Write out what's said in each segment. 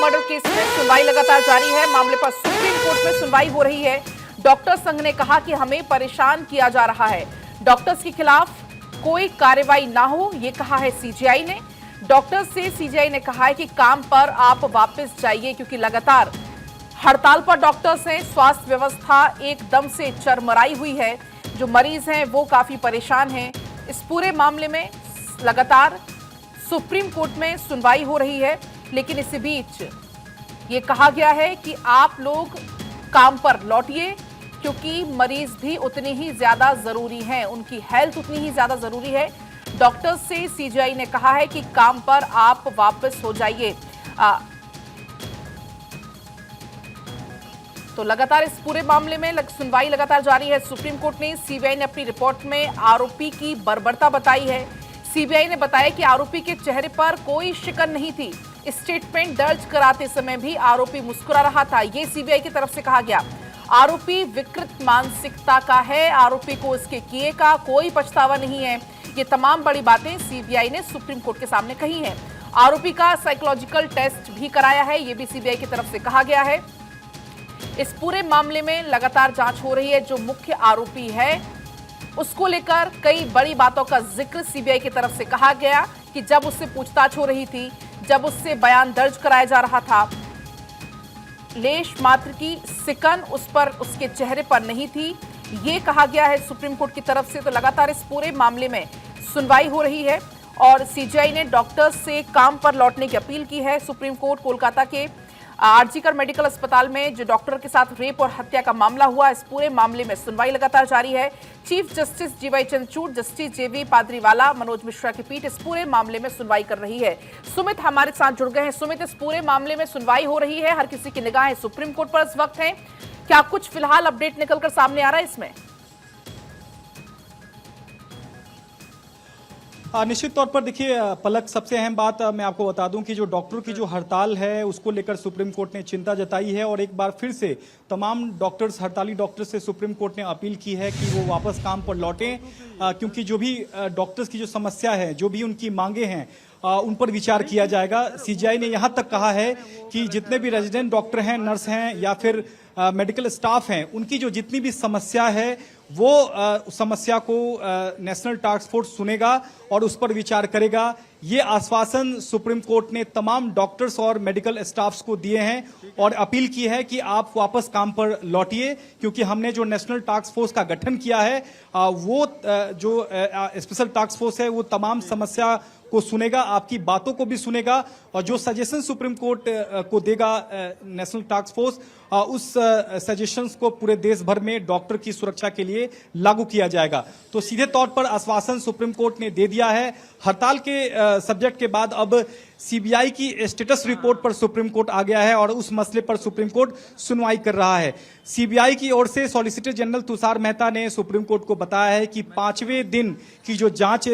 Murder case में सुनवाई लगातार जारी है। मामले पर सुप्रीम कोर्ट में सुनवाई हो रही है। डॉक्टर संघ ने कहा कि हमें परेशान किया जा रहा है, डॉक्टर्स के खिलाफ कोई कार्रवाई ना हो, ये कहा है सीजेआई ने। डॉक्टर्स से सीजेआई ने कहा है कि काम पर आप वापस जाइए, क्योंकि लगातार हड़ताल पर डॉक्टर्स हैं। स्वास्थ्य व्यवस्था एकदम से चरमराई हुई है। जो मरीज हैं वो काफी परेशान हैं। इस पूरे मामले में लगातार सुप्रीम कोर्ट में सुनवाई हो रही है, लेकिन इसी बीच ये कहा गया है कि आप लोग काम पर लौटिए, क्योंकि मरीज भी उतनी ही ज्यादा जरूरी हैं, उनकी हेल्थ उतनी ही ज्यादा जरूरी है। डॉक्टर्स से सीजेआई ने कहा है कि काम पर आप वापस हो जाइए। तो लगातार इस पूरे मामले में सुनवाई लगातार जारी है। सुप्रीम कोर्ट ने सीबीआई ने अपनी रिपोर्ट में आरोपी की बर्बरता बताई है। सीबीआई ने बताया कि आरोपी के चेहरे पर कोई शिकन नहीं थी। स्टेटमेंट दर्ज कराते समय भी आरोपी मुस्कुरा रहा था, यह सीबीआई की तरफ से कहा गया। आरोपी विकृत मानसिकता का है, आरोपी को इसके किए का कोई पछतावा नहीं है। ये तमाम बड़ी बातें सीबीआई ने सुप्रीम कोर्ट के सामने कही हैं। आरोपी का साइकोलॉजिकल टेस्ट भी कराया है, यह भी सीबीआई की तरफ से कहा गया है। इस पूरे मामले में लगातार जांच हो रही है। जो मुख्य आरोपी है उसको लेकर कई बड़ी बातों का जिक्र सीबीआई की तरफ से कहा गया कि जब उससे पूछताछ हो रही थी, जब उससे बयान दर्ज कराया जा रहा था, लेश मात्र की सिकन उस पर, उसके चेहरे पर नहीं थी, ये कहा गया है सुप्रीम कोर्ट की तरफ से। तो लगातार इस पूरे मामले में सुनवाई हो रही है और सीजेआई ने डॉक्टर्स से काम पर लौटने की अपील की है। सुप्रीम कोर्ट कोलकाता के आरजीकर मेडिकल अस्पताल में जो डॉक्टर के साथ रेप और हत्या का मामला हुआ, इस पूरे मामले में सुनवाई लगातार जारी है। चीफ जस्टिस जीवाई चंद्रचूड़, जस्टिस जेवी पादरीवाला, मनोज मिश्रा की पीठ इस पूरे मामले में सुनवाई कर रही है। सुमित हमारे साथ जुड़ गए हैं। सुमित, इस पूरे मामले में सुनवाई हो रही है, हर किसी की निगाहें सुप्रीम कोर्ट पर इस वक्त है। क्या कुछ फिलहाल अपडेट निकलकर सामने आ रहा है इसमें? निश्चित तौर पर देखिए पलक, सबसे अहम बात मैं आपको बता दूं कि जो डॉक्टर की जो हड़ताल है उसको लेकर सुप्रीम कोर्ट ने चिंता जताई है और एक बार फिर से तमाम डॉक्टर्स, हड़ताली डॉक्टर्स से सुप्रीम कोर्ट ने अपील की है कि वो वापस काम पर लौटें, क्योंकि जो भी डॉक्टर्स की जो समस्या है, जो भी उनकी मांगे हैं, उन पर विचार किया जाएगा। सीजीआई ने यहां तक कहा है कि जितने भी रेजिडेंट डॉक्टर हैं, नर्स हैं या फिर मेडिकल स्टाफ हैं, उनकी जो जितनी भी समस्या है वो समस्या को नेशनल टास्क फोर्स सुनेगा और उस पर विचार करेगा। ये आश्वासन सुप्रीम कोर्ट ने तमाम डॉक्टर्स और मेडिकल स्टाफ्स को दिए हैं और अपील की है कि आप वापस काम पर लौटिए, क्योंकि हमने जो नेशनल टास्क फोर्स का गठन किया है वो जो स्पेशल टास्क फोर्स है वो तमाम समस्या को सुनेगा, आपकी बातों को भी सुनेगा और जो सजेशन सुप्रीम कोर्ट को देगा नेशनल टास्क फोर्स, उस सजेशंस को पूरे देश भर में डॉक्टर की सुरक्षा के लिए लागू किया जाएगा। तो सीधे तौर पर आश्वासन सुप्रीम कोर्ट ने दे दिया है। हड़ताल के सब्जेक्ट के बाद अब सीबीआई की स्टेटस रिपोर्ट पर सुप्रीम कोर्ट आ गया है और उस मसले पर सुप्रीम कोर्ट सुनवाई कर रहा है। सीबीआई की ओर से सॉलिसिटर जनरल तुषार मेहता ने सुप्रीम कोर्ट को बताया है कि 5वें दिन की जो जांच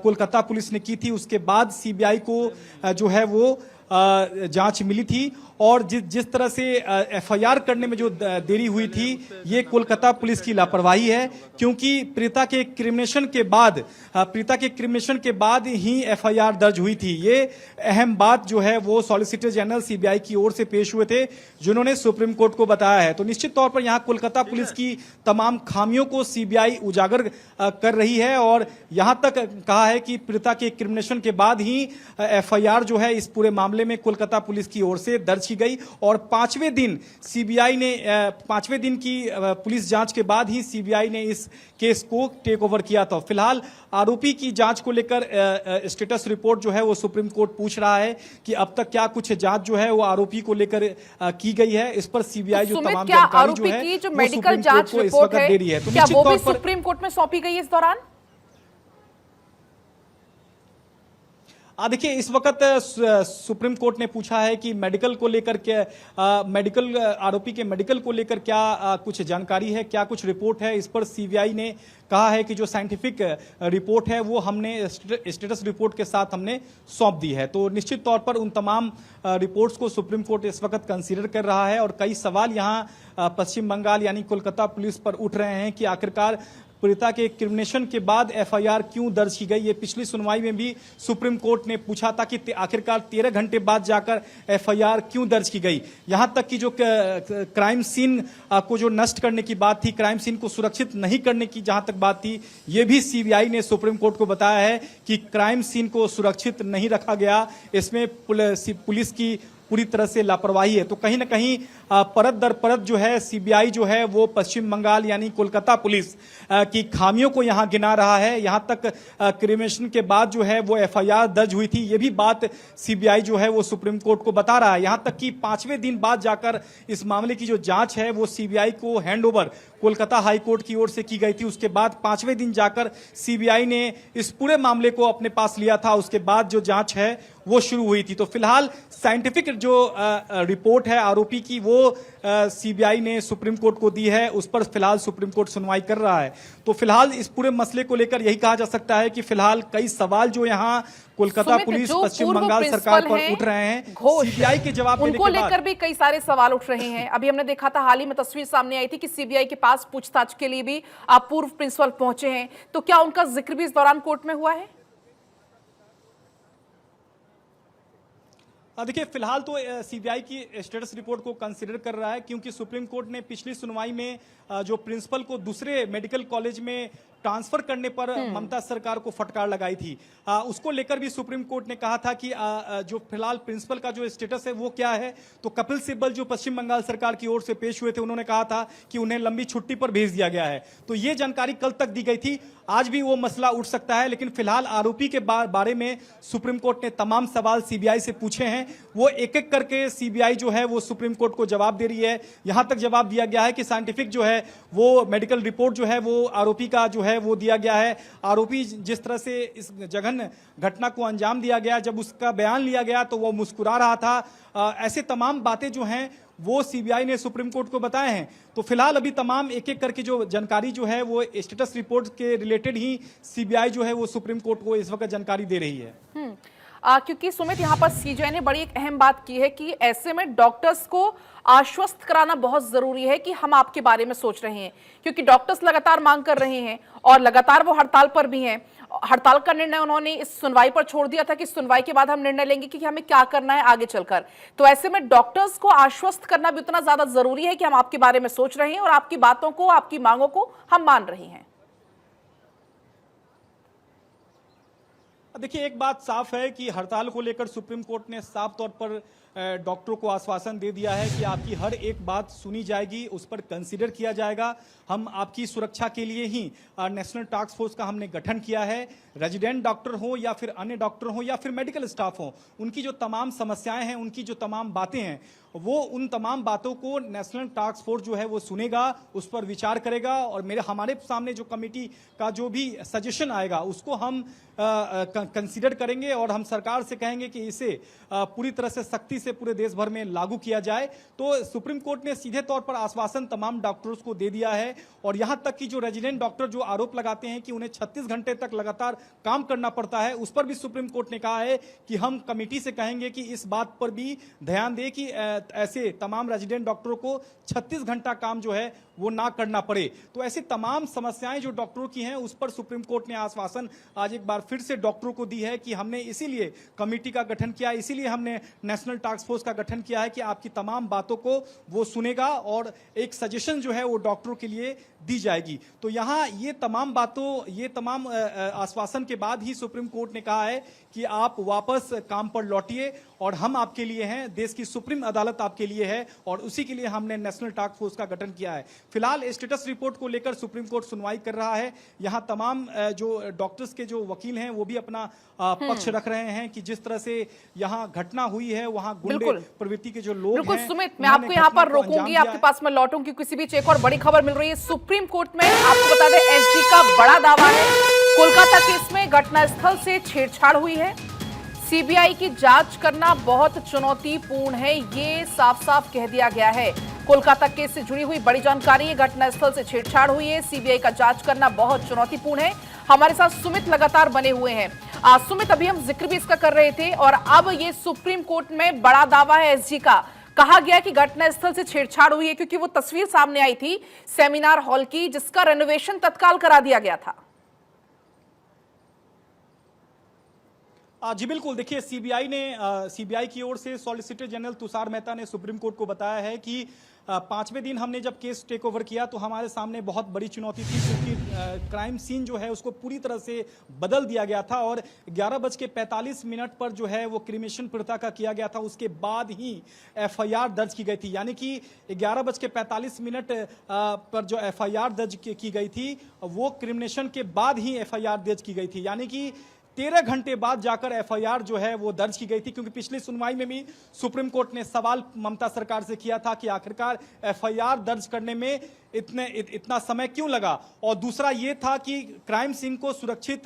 कोलकाता पुलिस ने की थी, उसके बाद सीबीआई को जो है वो जांच मिली थी और जिस तरह से एफआईआर करने में जो देरी हुई थी, ये कोलकाता पुलिस की लापरवाही है, क्योंकि प्रीता के क्रिमिनेशन के बाद ही एफआईआर दर्ज हुई थी। ये अहम बात जो है वो सॉलिसिटर जनरल सीबीआई की ओर से पेश हुए थे, जिन्होंने सुप्रीम कोर्ट को बताया है। तो निश्चित तौर पर यहाँ कोलकाता पुलिस की तमाम खामियों को सीबीआई उजागर कर रही है और यहां तक कहा है कि प्रीता के क्रिमिनेशन के बाद ही एफआईआर जो है इस पूरे मामले में कोलकाता पुलिस की ओर से दर्ज की गई और 5वें दिन सीबीआई ने 5वें दिन की पुलिस जांच के बाद ही सीबीआई ने इस केस को टेक ओवर किया था। फिलहाल आरोपी की जांच को लेकर स्टेटस रिपोर्ट जो है वो सुप्रीम कोर्ट पूछ रहा है कि अब तक क्या कुछ जांच जो है वो आरोपी को लेकर की गई है। इस पर सीबीआई जो तमाम जानकारी जो है जो मेडिकल जांच रिपोर्ट है, दे रही है, तो क्या वो भी सुप्रीम कोर्ट में सौंपी गई इस दौरान? देखिए, इस वक्त सुप्रीम कोर्ट ने पूछा है कि मेडिकल को लेकर के आरोपी के मेडिकल को लेकर क्या कुछ जानकारी है, क्या कुछ रिपोर्ट है। इस पर सीबीआई ने कहा है कि जो साइंटिफिक रिपोर्ट है वो हमने स्टेटस रिपोर्ट के साथ हमने सौंप दी है। तो निश्चित तौर पर उन तमाम रिपोर्ट्स को सुप्रीम कोर्ट इस वक्त कंसीडर कर रहा है और कई सवाल यहाँ पश्चिम बंगाल यानी कोलकाता पुलिस पर उठ रहे हैं कि आखिरकार पीड़िता के क्रिमिनेशन के बाद एफआईआर क्यों दर्ज की गई। ये पिछली सुनवाई में भी सुप्रीम कोर्ट ने पूछा था कि आखिरकार 13 घंटे बाद जाकर एफआईआर क्यों दर्ज की गई। यहां तक कि जो क्राइम सीन को जो नष्ट करने की बात थी, क्राइम सीन को सुरक्षित नहीं करने की जहां तक बात थी, ये भी सीबीआई ने सुप्रीम कोर्ट को बताया है कि क्राइम सीन को सुरक्षित नहीं रखा गया, इसमें पुलिस की पूरी तरह से लापरवाही है। तो कहीं ना कहीं परत दर परत जो है सीबीआई जो है वो पश्चिम बंगाल यानी कोलकाता पुलिस की खामियों को यहां गिना रहा है। यहां तक क्रिमिनेशन के बाद जो है वो एफआईआर दर्ज हुई थी, ये भी बात सीबीआई जो है वो सुप्रीम कोर्ट को बता रहा है। यहां तक कि 5वें दिन बाद जाकर इस मामले की जो जांच है वो सीबीआई को हैंडओवर कोलकाता हाई कोर्ट की ओर से की गई थी। उसके बाद 5वें दिन जाकर सीबीआई ने इस पूरे मामले को अपने पास लिया था, उसके बाद जो जांच है वो शुरू हुई थी। तो फिलहाल साइंटिफिक जो रिपोर्ट है आरोपी की वो सीबीआई ने सुप्रीम कोर्ट को दी है, उस पर फिलहाल सुप्रीम कोर्ट सुनवाई कर रहा है। तो फिलहाल इस पूरे मसले को लेकर यही कहा जा सकता है कि फिलहाल कई सवाल जो यहाँ कोलकाता पुलिस पश्चिम बंगाल सरकार पर उठ रहे हैं, सीबीआई के जवाब उनको लेकर भी कई सारे सवाल उठ रहे हैं। अभी हमने देखा था, हाल ही में तस्वीर सामने आई थी कि सीबीआई के पास पूछताछ के लिए भी पूर्व प्रिंसिपल पहुंचे हैं, तो क्या उनका जिक्र भी इस दौरान कोर्ट में हुआ है? देखिए फिलहाल तो सीबीआई की स्टेटस रिपोर्ट को कंसीडर कर रहा है, क्योंकि सुप्रीम कोर्ट ने पिछली सुनवाई में जो प्रिंसिपल को दूसरे मेडिकल कॉलेज में ट्रांसफर करने पर ममता सरकार को फटकार लगाई थी, उसको लेकर भी सुप्रीम कोर्ट ने कहा था कि जो फिलहाल प्रिंसिपल का जो स्टेटस है वो क्या है। तो कपिल सिब्बल जो पश्चिम बंगाल सरकार की ओर से पेश हुए थे, उन्होंने कहा था कि उन्हें लंबी छुट्टी पर भेज दिया गया है। तो ये जानकारी कल तक दी गई थी, आज भी वो मसला उठ सकता है। लेकिन फिलहाल आरोपी के बारे में सुप्रीम कोर्ट ने तमाम सवाल सीबीआई से पूछे हैं, वो एक एक करके सीबीआई जो है वो सुप्रीम कोर्ट को जवाब दे रही है। यहां तक जवाब दिया गया है कि साइंटिफिक जो है वो मेडिकल रिपोर्ट जो है वो आरोपी का जो है वो दिया गया है। आरोपी जिस तरह से इस जघन्य घटना को अंजाम दिया गया, जब उसका बयान लिया गया तो वो मुस्कुरा रहा था। ऐसे तमाम बातें जो हैं वो सीबीआई ने सुप्रीम कोर्ट को बताए हैं। तो फिलहाल अभी तमाम एक एक करके जो जानकारी जो है वो स्टेटस रिपोर्ट के रिलेटेड ही सीबीआई जो है वो सुप्रीम कोर्ट को इस वक्त जानकारी दे रही है। क्योंकि सुमित, यहाँ पर सीबीआई ने बड़ी एक अहम बात की है कि ऐसे में डॉक्टर्स को आश्वस्त कराना बहुत जरूरी है कि हम आपके बारे में सोच रहे हैं, क्योंकि डॉक्टर्स लगातार मांग कर रहे हैं और लगातार वो हड़ताल पर भी हैं। हड़ताल का निर्णय उन्होंने इस सुनवाई पर छोड़ दिया था कि सुनवाई के बाद हम निर्णय लेंगे कि हमें क्या करना है आगे चलकर। तो ऐसे में डॉक्टर्स को आश्वस्त करना भी उतना ज्यादा जरूरी है कि हम आपके बारे में सोच रहे हैं और आपकी बातों को, आपकी मांगों को हम मान रहे हैं। देखिए एक बात साफ है कि हड़ताल को लेकर सुप्रीम कोर्ट ने साफ तौर पर डॉक्टरों को आश्वासन दे दिया है कि आपकी हर एक बात सुनी जाएगी, उस पर कंसीडर किया जाएगा। हम आपकी सुरक्षा के लिए ही नेशनल टास्क फोर्स का हमने गठन किया है। रेजिडेंट डॉक्टर हो या फिर अन्य डॉक्टर हो या फिर मेडिकल स्टाफ हो, उनकी जो तमाम समस्याएं हैं, उनकी जो तमाम बातें हैं, वो उन तमाम बातों को नेशनल टास्क फोर्स जो है वो सुनेगा, उस पर विचार करेगा और हमारे सामने जो कमेटी का जो भी सजेशन आएगा उसको हम कंसीडर करेंगे और हम सरकार से कहेंगे कि इसे पूरी तरह से सख्ती से पूरे देश भर में लागू किया जाए। तो सुप्रीम कोर्ट ने सीधे तौर पर आश्वासन तमाम डॉक्टर्स को दे दिया है। और यहां तक कि जो रेजिडेंट डॉक्टर जो आरोप लगाते हैं कि उन्हें 36 घंटे तक लगातार काम करना पड़ता है, उस पर भी सुप्रीम कोर्ट ने कहा है कि हम कमेटी से कहेंगे कि इस बात पर भी ध्यान दे कि ऐसे तमाम रेजिडेंट डॉक्टरों को 36 घंटा काम जो है वो ना करना पड़े। तो ऐसी तमाम समस्याएं जो डॉक्टरों की हैं उस पर सुप्रीम कोर्ट ने आश्वासन आज एक बार फिर से डॉक्टरों को दी है कि हमने इसीलिए कमेटी का गठन किया, इसीलिए हमने नेशनल टास्क फोर्स का गठन किया है कि आपकी तमाम बातों को वो सुनेगा और एक सजेशन जो है वो डॉक्टरों के लिए दी जाएगी। तो यहाँ ये तमाम बातों, ये तमाम आश्वासन के बाद ही सुप्रीम कोर्ट ने कहा है कि आप वापस काम पर लौटिए और हम आपके लिए हैं, देश की सुप्रीम अदालत आपके लिए है और उसी के लिए हमने नेशनल टास्क फोर्स का गठन किया है। फिलहाल स्टेटस रिपोर्ट को लेकर सुप्रीम कोर्ट सुनवाई कर रहा है। यहाँ तमाम जो डॉक्टर्स के जो वकील हैं वो भी अपना पक्ष रख रहे हैं कि जिस तरह से यहाँ घटना हुई है वहाँ गुंडे प्रवृत्ति के जो लोग हैं। सुमित, मैं आपको यहाँ पर रोकूंगी, आपके पास मैं लौटूंगी। किसी बीच एक और बड़ी खबर मिल रही है सुप्रीम कोर्ट में। आपको बता दें, एसजी का बड़ा दावा है कोलकाता केस में घटनास्थल से छेड़छाड़ हुई है, सीबीआई की जांच करना बहुत चुनौतीपूर्ण है, ये साफ साफ कह दिया गया है। कोलकाता केस से जुड़ी हुई बड़ी जानकारी है, घटनास्थल से छेड़छाड़ हुई है, सीबीआई का जांच करना बहुत चुनौतीपूर्ण है। हमारे साथ सुमित लगातार बने हुए हैं। सुमित, अभी हम जिक्र भी इसका कर रहे थे और अब ये सुप्रीम कोर्ट में बड़ा दावा है एसजी का, कहा गया कि घटनास्थल से छेड़छाड़ हुई है, क्योंकि वो तस्वीर सामने आई थी सेमिनार हॉल की, जिसका रेनोवेशन तत्काल करा दिया गया था। जी बिल्कुल, देखिए सीबीआई की ओर से सॉलिसिटर जनरल तुषार मेहता ने सुप्रीम कोर्ट को बताया है कि 5वें दिन हमने जब केस टेक ओवर किया तो हमारे सामने बहुत बड़ी चुनौती थी, क्योंकि क्राइम सीन जो है उसको पूरी तरह से बदल दिया गया था और 11:45 पर जो है वो क्रिमेशन प्रथा का किया गया था। उसके बाद ही एफआईआर दर्ज की गई थी, यानी कि 11:45 पर जो एफआईआर दर्ज की गई थी वो क्रिमिनेशन के बाद ही एफआईआर दर्ज की गई थी, यानी कि 13 घंटे बाद जाकर एफआईआर जो है वो दर्ज की गई थी। क्योंकि पिछली सुनवाई में भी सुप्रीम कोर्ट ने सवाल ममता सरकार से किया था कि आखिरकार एफआईआर दर्ज करने में इतना समय क्यों लगा, और दूसरा ये था कि क्राइम सीन को सुरक्षित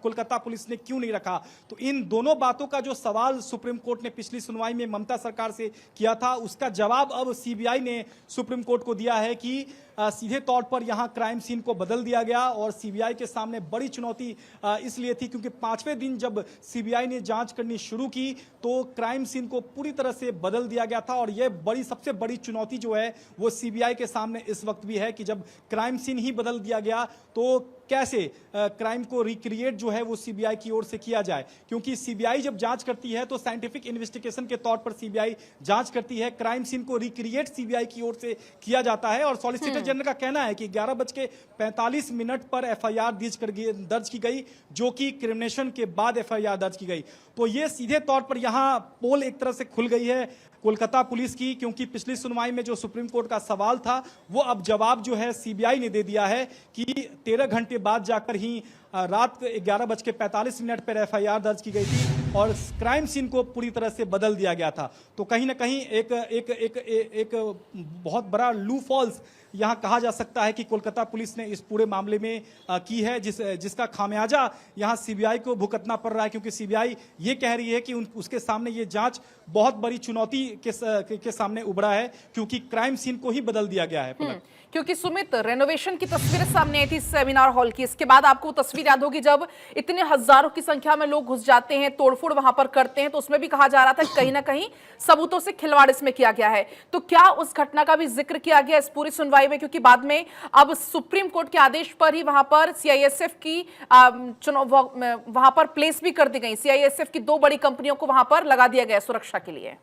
कोलकाता पुलिस ने क्यों नहीं रखा। तो इन दोनों बातों का जो सवाल सुप्रीम कोर्ट ने पिछली सुनवाई में ममता सरकार से किया था, उसका जवाब अब सीबीआई ने सुप्रीम कोर्ट को दिया है कि सीधे तौर पर यहां क्राइम सीन को बदल दिया गया। और सीबीआई के सामने बड़ी चुनौती इसलिए थी क्योंकि 5वें दिन जब सीबीआई ने जांच करनी शुरू की तो क्राइम सीन को पूरी तरह से बदल दिया गया था। और यह सबसे बड़ी चुनौती जो है वो सीबीआई के सामने इस वक्त भी है कि जब क्राइम सीन ही बदल दिया गया तो कैसे क्राइम को रिक्रिएट जो है वो सीबीआई की ओर से किया जाए। क्योंकि सीबीआई जब जांच करती है तो साइंटिफिक इन्वेस्टिगेशन के तौर पर सीबीआई जांच करती है, क्राइम सीन को रिक्रिएट सीबीआई की ओर से किया जाता है। और सॉलिसिटर जनरल का कहना है कि 11:45 पर एफआईआर दर्ज की गई, जो कि क्रिमिनेशन के बाद एफआईआर दर्ज की गई। तो ये सीधे तौर पर यहां पोल एक तरह से खुल गई है कोलकाता पुलिस की, क्योंकि पिछली सुनवाई में जो सुप्रीम कोर्ट का सवाल था वो अब जवाब जो है सीबीआई ने दे दिया है कि 13 घंटे बाद जाकर ही रात 11:45 पर एफआईआर दर्ज की गई थी और क्राइम सीन को पूरी तरह से बदल दिया गया था। तो कहीं ना कहीं एक बहुत बड़ा लू फॉल्स यहां कहा जा सकता है कि कोलकाता पुलिस ने इस पूरे मामले में की है, जिसका खामियाजा यहां सीबीआई को भुगतना पड़ रहा है। क्योंकि सीबीआई ये कह रही है कि उसके सामने ये जांच बहुत बड़ी चुनौती के सामने उभरा है, क्योंकि क्राइम सीन को ही बदल दिया गया है। क्योंकि सुमित, रेनोवेशन की तस्वीरें सामने आई थी सेमिनार हॉल की, इसके बाद आपको तस्वीर याद होगी जब इतने हजारों की संख्या में लोग घुस जाते हैं, तोड़फोड़ वहां पर करते हैं, तो उसमें भी कहा जा रहा था कि कहीं ना कहीं सबूतों से खिलवाड़ इसमें किया गया है। तो क्या उस घटना का भी जिक्र किया गया इस पूरी सुनवाई में? क्योंकि बाद में अब सुप्रीम कोर्ट के आदेश पर ही वहां पर सीआईएसएफ की वहां पर प्लेस भी कर दी गई, सीआईएसएफ की 2 बड़ी कंपनियों को वहां पर लगा दिया गया सुरक्षा के लिए।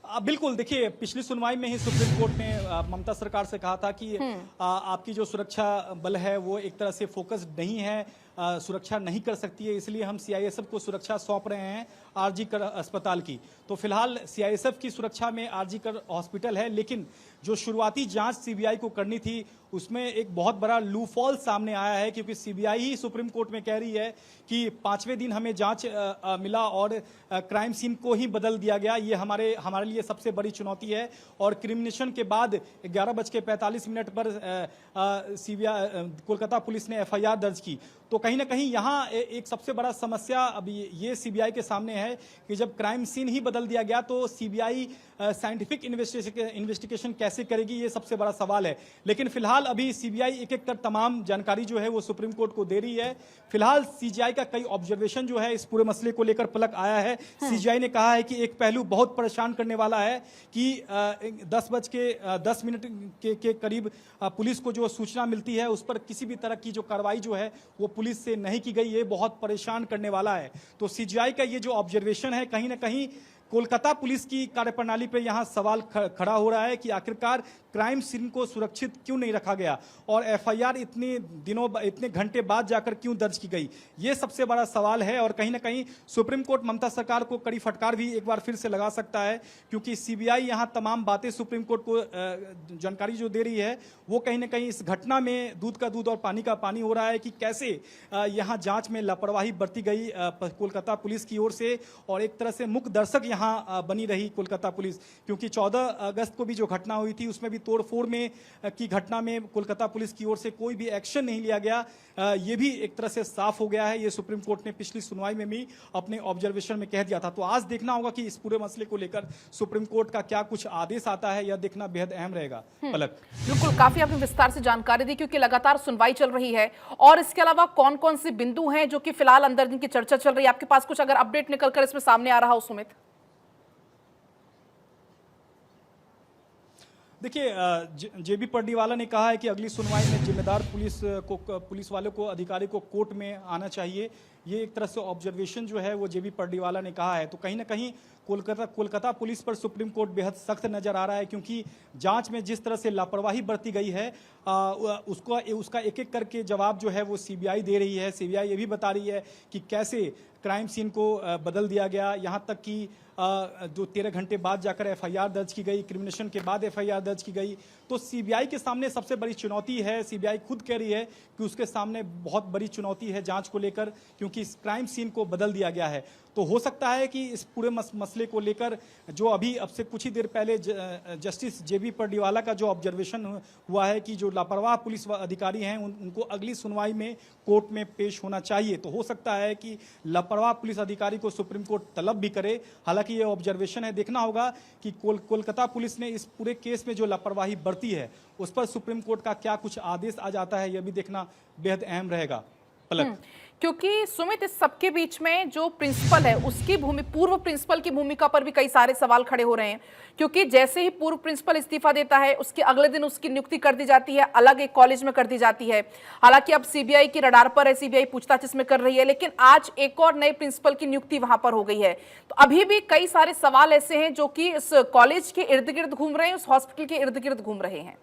बिल्कुल, देखिए पिछली सुनवाई में ही सुप्रीम कोर्ट ने ममता सरकार से कहा था कि आपकी जो सुरक्षा बल है वो एक तरह से फोकस्ड नहीं है, सुरक्षा नहीं कर सकती है, इसलिए हम सीआईएसएफ को सुरक्षा सौंप रहे हैं आरजी कर अस्पताल की। तो फिलहाल सीआईएसएफ की सुरक्षा में आरजी कर हॉस्पिटल है, लेकिन जो शुरुआती जांच सीबीआई को करनी थी उसमें एक बहुत बड़ा लू फॉल सामने आया है। क्योंकि सीबीआई ही सुप्रीम कोर्ट में कह रही है कि 5वें दिन हमें जांच मिला और क्राइम सीन को ही बदल दिया गया। ये हमारे लिए सबसे बड़ी चुनौती है। और क्रिमिनेशन के बाद 11:45 पर सीबीआई कोलकाता पुलिस ने एफआईआर दर्ज की। तो कहीं ना कहीं यहाँ एक सबसे बड़ा समस्या अभी ये सीबीआई के सामने है कि जब क्राइम सीन ही बदल दिया गया तो सीबीआई साइंटिफिक इन्वेस्टिगेशन कैसे करेगी, ये सबसे बड़ा सवाल है। लेकिन फिलहाल अभी सीबीआई एक एक कर तमाम जानकारी जो है वो सुप्रीम कोर्ट को दे रही है। फिलहाल सीजीआई का कई ऑब्जर्वेशन जो है इस पूरे मसले को लेकर पलक आया है। सीजीआई ने कहा है कि एक पहलू बहुत परेशान करने वाला है कि 10:10 के करीब पुलिस को जो सूचना मिलती है उस पर किसी भी तरह की जो कार्रवाई जो है वो पुलिस से नहीं की गई, ये बहुत परेशान करने वाला है। तो सीजीआई का ये जो ऑब्जर्वेशन है, कहीं ना कहीं कोलकाता पुलिस की कार्यप्रणाली पर यहां सवाल खड़ा हो रहा है कि आखिरकार क्राइम सीन को सुरक्षित क्यों नहीं रखा गया और एफआईआर इतने घंटे बाद जाकर क्यों दर्ज की गई, ये सबसे बड़ा सवाल है। और कहीं ना कहीं सुप्रीम कोर्ट ममता सरकार को कड़ी फटकार भी एक बार फिर से लगा सकता है, क्योंकि सीबीआई यहां तमाम बातें सुप्रीम कोर्ट को जानकारी जो दे रही है वो कहीं ना कहीं इस घटना में दूध का दूध और पानी का पानी हो रहा है कि कैसे यहां जांच में लापरवाही बरती गई कोलकाता पुलिस की ओर से, और एक तरह से मुख्य दर्शक यहां कहाँ बनी रही कोलकाता पुलिस, क्योंकि 14 अगस्त को भी जो घटना हुई थी उसमें भी तोड़फोड़ में की घटना में कोलकाता पुलिस की ओर से कोई भी एक्शन नहीं लिया गया। ये भी एक तरह से साफ हो गया है। ये सुप्रीम कोर्ट ने पिछली सुनवाई में भी अपने ऑब्जर्वेशन में कह दिया था। तो आज देखना होगा कि इस पूरे मसले को लेकर सुप्रीम कोर्ट का क्या कुछ आदेश आता है, यह देखना बेहद अहम रहेगा। पलक, बिल्कुल, काफी आपने विस्तार से जानकारी दी, क्योंकि लगातार सुनवाई चल रही है और इसके अलावा कौन कौन से बिंदु हैं जो कि फिलहाल अंदर जिनकी चर्चा चल रही है, आपके पास कुछ अगर अपडेट निकलकर इसमें सामने आ रहा हो सुमित? देखिए, जेबी पर्डीवाला ने कहा है कि अगली सुनवाई में जिम्मेदार पुलिस वालों को, अधिकारी को कोर्ट में आना चाहिए। ये एक तरह से ऑब्जर्वेशन जो है वो जेबी पर्डीवाला ने कहा है। तो कहीं ना कहीं कोलकाता पुलिस पर सुप्रीम कोर्ट बेहद सख्त नजर आ रहा है, क्योंकि जांच में जिस तरह से लापरवाही बरती गई है उसका एक एक करके जवाब जो है वो सीबीआई दे रही है। सीबीआई ये भी बता रही है कि कैसे क्राइम सीन को बदल दिया गया, यहाँ तक कि जो 13 घंटे बाद जाकर एफआईआर दर्ज की गई, क्रिमिनेशन के बाद एफआईआर दर्ज की गई। तो सीबीआई के सामने सबसे बड़ी चुनौती है, सीबीआई खुद कह रही है कि उसके सामने बहुत बड़ी चुनौती है जांच को लेकर, क्योंकि इस क्राइम सीन को बदल दिया गया है। तो हो सकता है कि इस पूरे मसले को लेकर जो अभी अब से कुछ ही देर पहले जस्टिस जेबी पर्डीवाला का जो ऑब्जर्वेशन हुआ है कि जो लापरवाह पुलिस अधिकारी हैं उनको अगली सुनवाई में कोर्ट में पेश होना चाहिए। तो हो सकता है कि लापरवाह पुलिस अधिकारी को सुप्रीम कोर्ट तलब भी करे। हालांकि ये ऑब्जर्वेशन है, देखना होगा कि कोलकाता पुलिस ने इस पूरे केस में जो लापरवाही बरती है उस पर सुप्रीम कोर्ट का क्या कुछ आदेश आ जाता है, यह भी देखना बेहद अहम रहेगा। पलक, क्योंकि सुमित, इस सबके बीच में जो प्रिंसिपल है उसकी पूर्व प्रिंसिपल की भूमिका पर भी कई सारे सवाल खड़े हो रहे हैं, क्योंकि जैसे ही पूर्व प्रिंसिपल इस्तीफा देता है उसके अगले दिन उसकी नियुक्ति कर दी जाती है, अलग एक कॉलेज में कर दी जाती है। हालांकि अब सीबीआई की रडार पर है, सीबीआई पूछताछ इसमें कर रही है, लेकिन आज एक और नए प्रिंसिपल की नियुक्ति वहां पर हो गई है। तो अभी भी कई सारे सवाल ऐसे हैं जो कि इस कॉलेज के इर्द गिर्द घूम रहे हैं, उस हॉस्पिटल के इर्द गिर्द घूम रहे हैं।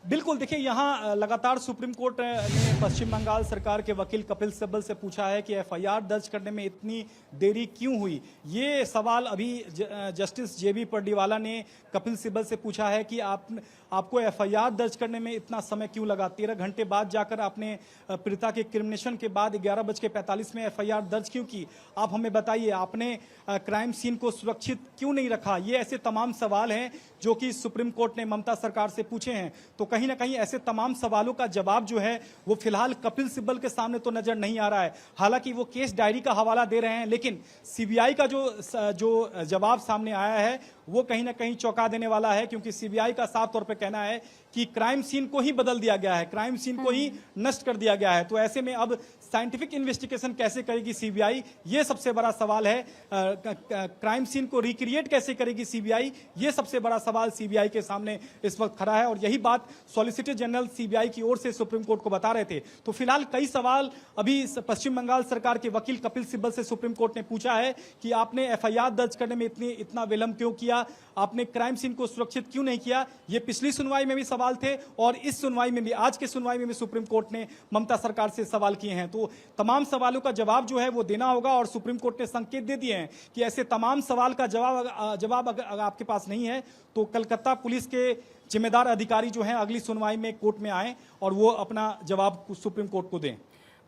बिल्कुल, देखिए यहाँ लगातार सुप्रीम कोर्ट ने पश्चिम बंगाल सरकार के वकील कपिल सिब्बल से पूछा है कि एफआईआर दर्ज करने में इतनी देरी क्यों हुई। ये सवाल अभी जस्टिस जेबी पर्डीवाला ने कपिल सिब्बल से पूछा है कि आपको एफआईआर दर्ज करने में इतना समय क्यों लगा। 13 घंटे बाद जाकर आपने पीड़िता के क्रिमिनेशन के बाद 11:45 में एफआईआर दर्ज क्यों की। आप हमें बताइए, आपने क्राइम सीन को सुरक्षित क्यों नहीं रखा। ये ऐसे तमाम सवाल हैं जो कि सुप्रीम कोर्ट ने ममता सरकार से पूछे हैं। तो कहीं ना कहीं ऐसे तमाम सवालों का जवाब जो है वो फिलहाल कपिल सिब्बल के सामने तो नजर नहीं आ रहा है। हालांकि वो केस डायरी का हवाला दे रहे हैं, लेकिन सीबीआई का जो जवाब सामने आया है वो कहीं ना कहीं चौंका देने वाला है, क्योंकि सीबीआई का साफ तौर पे कहना है कि क्राइम सीन को ही बदल दिया गया है, क्राइम सीन को ही नष्ट कर दिया गया है। तो ऐसे में अब साइंटिफिक इन्वेस्टिगेशन कैसे करेगी सीबीआई, ये सबसे बड़ा सवाल है। क्राइम सीन को रिक्रिएट कैसे करेगी सीबीआई, ये सबसे बड़ा सवाल सीबीआई के सामने इस वक्त खड़ा है। और यही बात सॉलिसिटर जनरल सीबीआई की ओर से सुप्रीम कोर्ट को बता रहे थे। तो फिलहाल कई सवाल अभी पश्चिम बंगाल सरकार के वकील कपिल सिब्बल से सुप्रीम कोर्ट ने पूछा है कि आपने एफआईआर दर्ज करने में इतना विलंब क्यों किया, आपने क्राइम सीन को सुरक्षित क्यों नहीं किया। ये पिछली सुनवाई में भी सवाल थे और इस सुनवाई में भी, आज के सुनवाई में भी सुप्रीम कोर्ट ने ममता सरकार से सवाल किए हैं। तो तमाम सवालों का जवाब जो है वो देना होगा और सुप्रीम कोर्ट ने संकेत दे दिए हैं कि ऐसे तमाम सवाल का जवाब अगर आपके पास नहीं है तो कलकत्ता पुलिस के जिम्मेदार अधिकारी जो हैं अगली सुनवाई में कोर्ट में आए और वो अपना जवाब सुप्रीम कोर्ट को दें।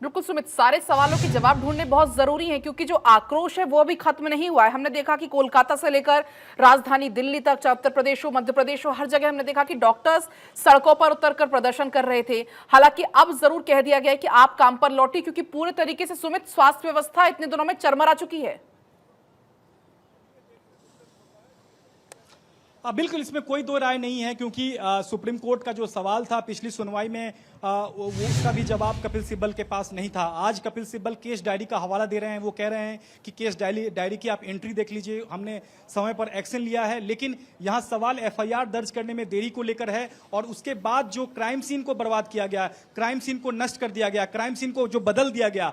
बिल्कुल सुमित, सारे सवालों के जवाब ढूंढने बहुत जरूरी है, क्योंकि जो आक्रोश है वो अभी खत्म नहीं हुआ है। हमने देखा कि कोलकाता से लेकर राजधानी दिल्ली तक, चाहे उत्तर प्रदेश हो, मध्य प्रदेश हो, हर जगह हमने देखा कि डॉक्टर्स सड़कों पर उतरकर प्रदर्शन कर रहे थे। हालांकि अब जरूर कह दिया गया है कि आप काम पर लौटिए, क्योंकि पूरे तरीके से सुमित स्वास्थ्य व्यवस्था इतने दिनों में चरमरा चुकी है। बिल्कुल, इसमें कोई दो राय नहीं है, क्योंकि सुप्रीम कोर्ट का जो सवाल था पिछली सुनवाई में वो उसका भी जवाब कपिल सिब्बल के पास नहीं था। आज कपिल सिब्बल केस डायरी का हवाला दे रहे हैं। वो कह रहे हैं कि केस डायरी की आप एंट्री देख लीजिए, हमने समय पर एक्शन लिया है। लेकिन यहाँ सवाल एफआईआर दर्ज करने में देरी को लेकर है और उसके बाद जो क्राइम सीन को बर्बाद किया गया, क्राइम सीन को नष्ट कर दिया गया, क्राइम सीन को जो बदल दिया गया,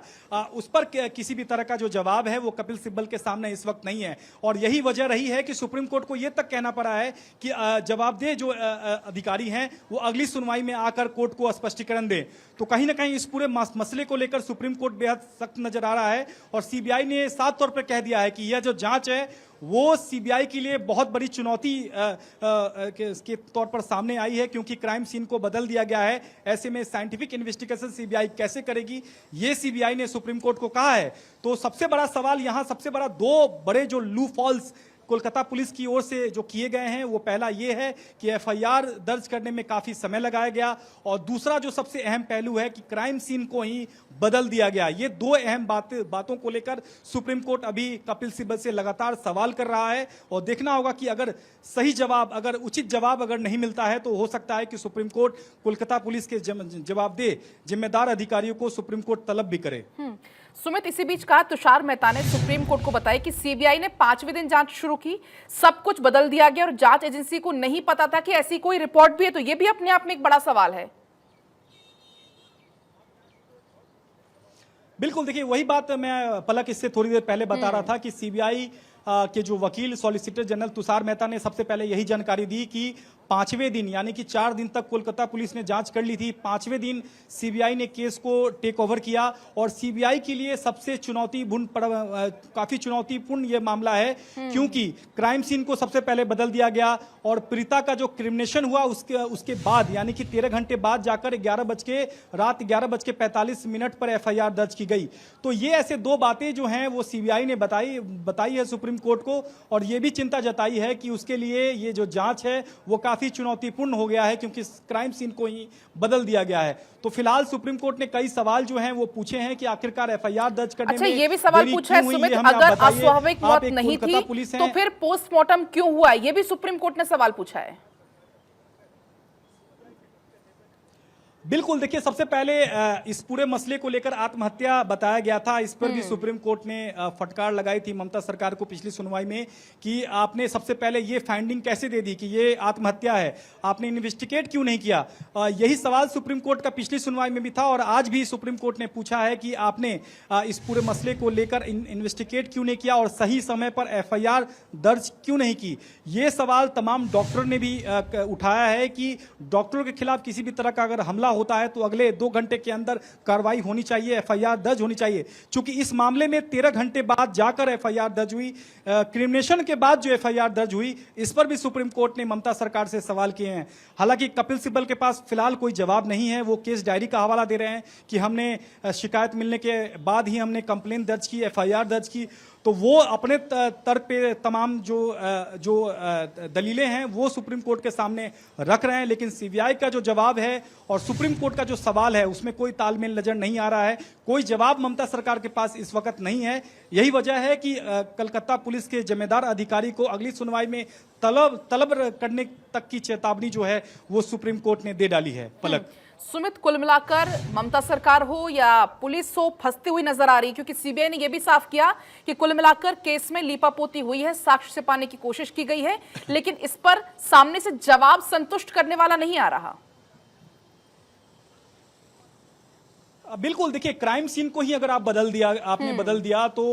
उस पर किसी भी तरह का जो जवाब है वो कपिल सिब्बल के सामने इस वक्त नहीं है। और यही वजह रही है कि सुप्रीम कोर्ट को यह तक कहना पड़ा है कि जवाबदेह जो अधिकारी हैं वो अगली सुनवाई में आकर कोर्ट को स्पष्ट स्पष्टीकरण दें। तो कहीं ना कहीं इस पूरे मसले को लेकर सुप्रीम कोर्ट बेहद सख्त नजर आ रहा है और सीबीआई ने साफ तौर पर कह दिया है कि यह जो जांच है वो सीबीआई के लिए बहुत बड़ी चुनौती के तौर पर सामने आई है, क्योंकि क्राइम सीन को बदल दिया गया है। ऐसे में साइंटिफिक इन्वेस्टिगेशन सीबीआई कैसे करेगी, ये सीबीआई ने सुप्रीम कोर्ट को कहा है। तो सबसे बड़ा सवाल यहाँ, सबसे बड़ा दो बड़े जो लूप होल्स कोलकाता पुलिस की ओर से जो किए गए हैं, वो पहला ये है कि एफआईआर दर्ज करने में काफी समय लगाया गया, और दूसरा जो सबसे अहम पहलू है कि क्राइम सीन को ही बदल दिया गया। ये दो अहम बातों को लेकर सुप्रीम कोर्ट अभी कपिल सिब्बल से लगातार सवाल कर रहा है, और देखना होगा कि अगर सही जवाब, अगर उचित जवाब अगर नहीं मिलता है तो हो सकता है कि सुप्रीम कोर्ट कोलकाता पुलिस के जवाब दे जिम्मेदार अधिकारियों को सुप्रीम कोर्ट तलब भी करे। सुमित, इसी बीच कहा तुषार मेहता ने सुप्रीम कोर्ट को बताया कि सीबीआई ने 5वें दिन जांच शुरू की, सब कुछ बदल दिया गया और जांच एजेंसी को नहीं पता था कि ऐसी कोई रिपोर्ट भी है। तो यह भी अपने आप में एक बड़ा सवाल है। बिल्कुल, देखिए वही बात मैं पलक इससे थोड़ी देर पहले बता रहा था कि सीबीआई के जो वकील सॉलिसिटर जनरल तुषार मेहता ने सबसे पहले यही जानकारी दी कि 5वें दिन, यानी कि 4 दिन तक कोलकाता पुलिस ने जांच कर ली थी, 5वें दिन सीबीआई ने केस को टेक ओवर किया, और सीबीआई के लिए सबसे काफी चुनौतीपूर्ण ये मामला है, क्योंकि क्राइम सीन को सबसे पहले बदल दिया गया और पीड़िता का जो क्रिमिनेशन हुआ उसके बाद, यानी कि 13 घंटे बाद जाकर रात 11:45 पर एफआईआर दर्ज की गई। तो ये ऐसे दो बातें जो हैं वो सीबीआई ने बताई है सुप्रीम कोर्ट को, और ये भी चिंता जताई है कि उसके लिए ये जो जांच है वो काफी चुनौतीपूर्ण हो गया है, क्योंकि क्राइम सीन को ही बदल दिया गया है। तो फिलहाल सुप्रीम कोर्ट ने कई सवाल जो हैं वो पूछे हैं कि आखिरकार एफआईआर दर्ज करने में ये भी सवाल पूछा है सुमित, अगर अस्वाभाविक मौत नहीं थी तो फिर पोस्टमार्टम क्यों हुआ, ये भी सुप्रीम कोर्ट ने सवाल पूछा है। बिल्कुल, देखिए सबसे पहले इस पूरे मसले को लेकर आत्महत्या बताया गया था। इस पर भी सुप्रीम कोर्ट ने फटकार लगाई थी ममता सरकार को पिछली सुनवाई में कि आपने सबसे पहले ये फाइंडिंग कैसे दे दी कि ये आत्महत्या है, आपने इन्वेस्टिगेट क्यों नहीं किया। यही सवाल सुप्रीम कोर्ट का पिछली सुनवाई में भी था, और आज भी सुप्रीम कोर्ट ने पूछा है कि आपने इस पूरे मसले को लेकर इन्वेस्टिगेट क्यों नहीं किया और सही समय पर एफआईआर दर्ज क्यों नहीं की। ये सवाल तमाम डॉक्टरों ने भी उठाया है कि डॉक्टरों के खिलाफ किसी भी तरह का अगर हमला होता है तो अगले 2 घंटे के अंदर कार्रवाई होनी चाहिए, एफआईआर दर्ज होनी चाहिए। चूंकि इस मामले में 13 घंटे बाद जाकर एफआईआर दर्ज हुई, क्रिमिनेशन के बाद जो एफआईआर दर्ज हुई, इस पर भी सुप्रीम कोर्ट ने ममता सरकार से सवाल किए हैं। हालांकि कपिल सिब्बल के पास फिलहाल कोई जवाब नहीं है, वो केस डायरी का हवाला दे रहे हैं कि हमने शिकायत मिलने के बाद ही हमने कंप्लेन दर्ज की, एफआईआर दर्ज की। तो वो अपने तर्क पे तमाम जो दलीलें हैं वो सुप्रीम कोर्ट के सामने रख रहे हैं, लेकिन सीबीआई का जो जवाब है और सुप्रीम कोर्ट का जो सवाल है उसमें कोई तालमेल नजर नहीं आ रहा है। कोई जवाब ममता सरकार के पास इस वक्त नहीं है। यही वजह है कि कलकत्ता पुलिस के जिम्मेदार अधिकारी को अगली सुनवाई में तलब करने तक की चेतावनी जो है वो सुप्रीम कोर्ट ने दे डाली है। पलक, सुमित, कुल मिलाकर ममता सरकार हो या पुलिस हो फंसती हुई नजर आ रही, क्योंकि सीबीआई ने यह भी साफ किया कि कुल मिलाकर केस में लीपापोती हुई है, साक्ष्य से पाने की कोशिश की गई है, लेकिन इस पर सामने से जवाब संतुष्ट करने वाला नहीं आ रहा। बिल्कुल, देखिए क्राइम सीन को ही अगर आपने बदल दिया तो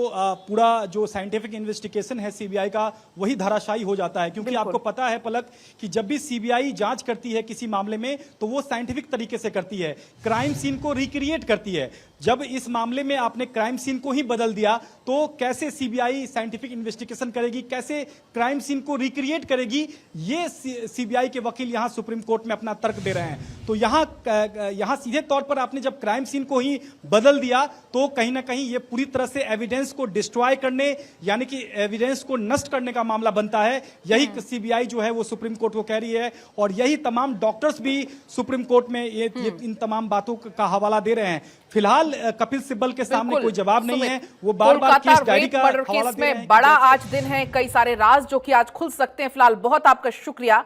पूरा जो साइंटिफिक इन्वेस्टिगेशन है सीबीआई का वही धराशायी हो जाता है, क्योंकि आपको पता है पलक कि जब भी सीबीआई जांच करती है किसी मामले में तो वो साइंटिफिक तरीके से करती है, क्राइम सीन को रिक्रिएट करती है। जब इस मामले में आपने क्राइम सीन को ही बदल दिया तो कैसे सीबीआई साइंटिफिक इन्वेस्टिगेशन करेगी, कैसे क्राइम सीन को रिक्रिएट करेगी, ये सीबीआई के वकील यहां सुप्रीम कोर्ट में अपना तर्क दे रहे हैं। तो यहां सीधे तौर पर आपने जब क्राइम सीन को ही बदल दिया तो कहीं ना कहीं ये पूरी तरह से एविडेंस को डिस्ट्रॉय करने, यानी कि एविडेंस को नष्ट करने का मामला बनता है। यही सीबीआई जो है वो सुप्रीम कोर्ट को कह रही है, और यही तमाम डॉक्टर्स भी सुप्रीम कोर्ट में ये इन तमाम बातों का हवाला दे रहे हैं। फिलहाल कपिल सिब्बल के सामने कोई जवाब नहीं है, वो बार-बार केस डायरी का हवाला दे रहे हैं। बड़ा आज दिन है, कई सारे राज जो कि आज खुल सकते हैं। फिलहाल बहुत आपका शुक्रिया